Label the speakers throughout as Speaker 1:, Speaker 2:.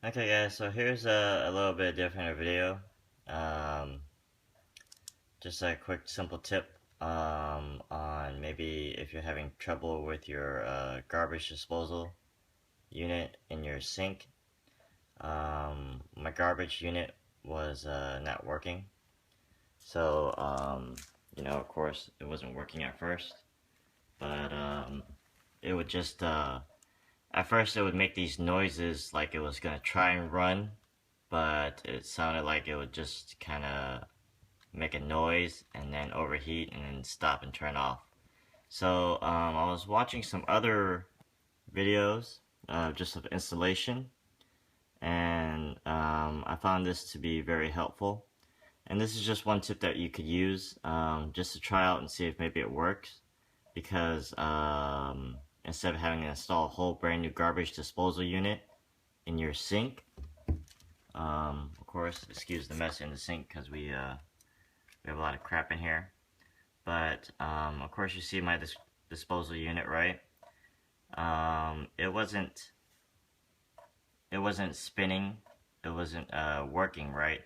Speaker 1: Okay guys, so here's a little bit different video. Um, just a quick simple tip on maybe if you're having trouble with your garbage disposal unit in your sink. My garbage unit was not working. So, of course it wasn't working at first, but it would just, at first it would make these noises like it was gonna try and run, but it sounded like it would just kind of make a noise and then overheat and then stop and turn off. So I was watching some other videos just of installation, and I found this to be very helpful. And this is just one tip that you could use just to try out and see if maybe it works. Because instead of having to install a whole brand new garbage disposal unit in your sink, of course, excuse the mess in the sink because we have a lot of crap in here. But of course, you see my disposal unit, right? It wasn't spinning. It wasn't working right.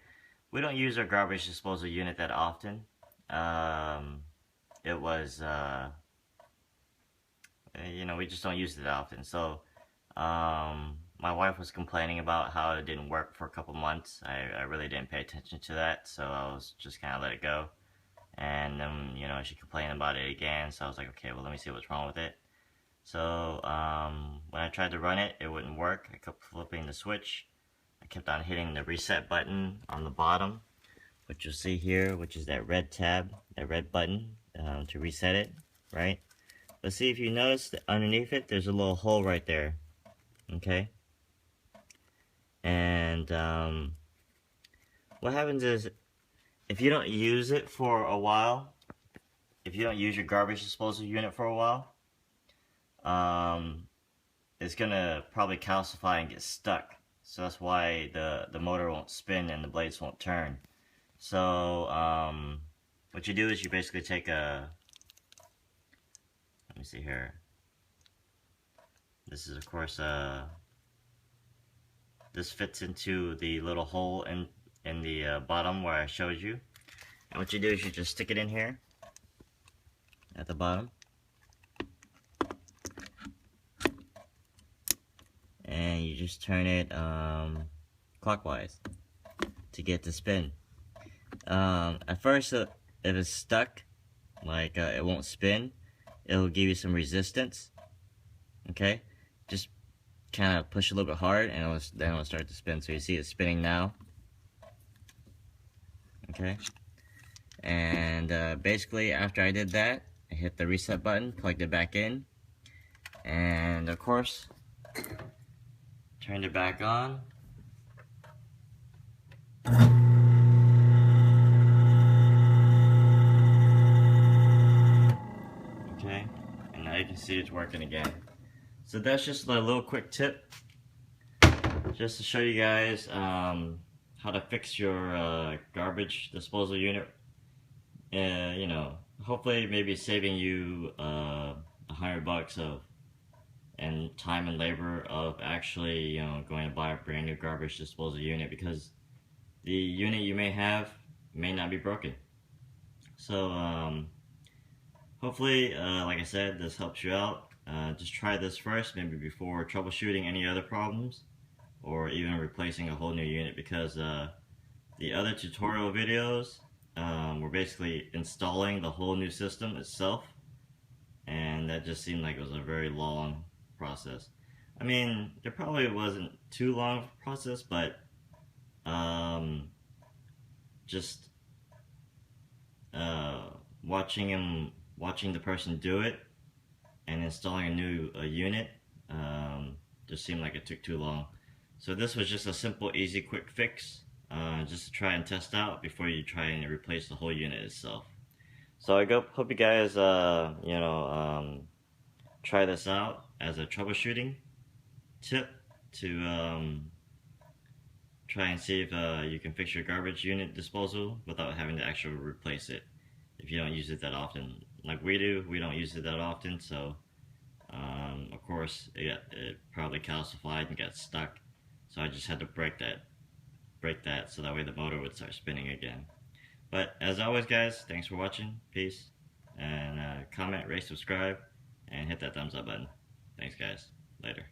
Speaker 1: We don't use our garbage disposal unit that often. It was we just don't use it that often. So my wife was complaining about how it didn't work for a couple months. I really didn't pay attention to that, so I was just kind of let it go. And then, she complained about it again, so I was like, okay, well, let me see what's wrong with it. So when I tried to run it, it wouldn't work. I kept flipping the switch. I kept on hitting the reset button on the bottom, which you'll see here, which is that red tab, that red button to reset it, right? But see, if you notice that underneath it, there's a little hole right there, okay? And what happens is, if you don't use it for a while, if you don't use your garbage disposal unit for a while, it's gonna probably calcify and get stuck. So that's why the motor won't spin and the blades won't turn. So what you do is you basically take a, let me see here. This is of course this fits into the little hole in the bottom where I showed you. And what you do is you just stick it in here at the bottom. And you just turn it clockwise to get to spin. At first, if it's stuck, like it won't spin, it'll give you some resistance. Okay, just kind of push a little bit hard, and then it'll start to spin. So you see it spinning now. Okay, and basically after I did that, I hit the reset button, plugged it back in, and of course turned it back on. Okay, and now you can see it's working again. So that's just a little quick tip, just to show you guys how to fix your garbage disposal unit. Hopefully maybe saving you $100 of and time and labor of actually going to buy a brand new garbage disposal unit, because the unit you may have may not be broken. So hopefully, like I said, this helps you out. Just try this first, maybe before troubleshooting any other problems, or even replacing a whole new unit, because the other tutorial videos were basically installing the whole new system itself, and that just seemed like it was a very long process. I mean, it probably wasn't too long of a process, but just watching the person do it and installing a new unit just seemed like it took too long. So this was just a simple, easy, quick fix, just to try and test out before you try and replace the whole unit itself. So I hope you guys try this out as a troubleshooting tip to try and see if you can fix your garbage unit disposal without having to actually replace it if you don't use it that often. Like we do, we don't use it that often, so of course it probably calcified and got stuck. So I just had to break that so that way the motor would start spinning again. But as always, guys, thanks for watching. Peace. And comment, rate, subscribe, and hit that thumbs up button. Thanks, guys. Later.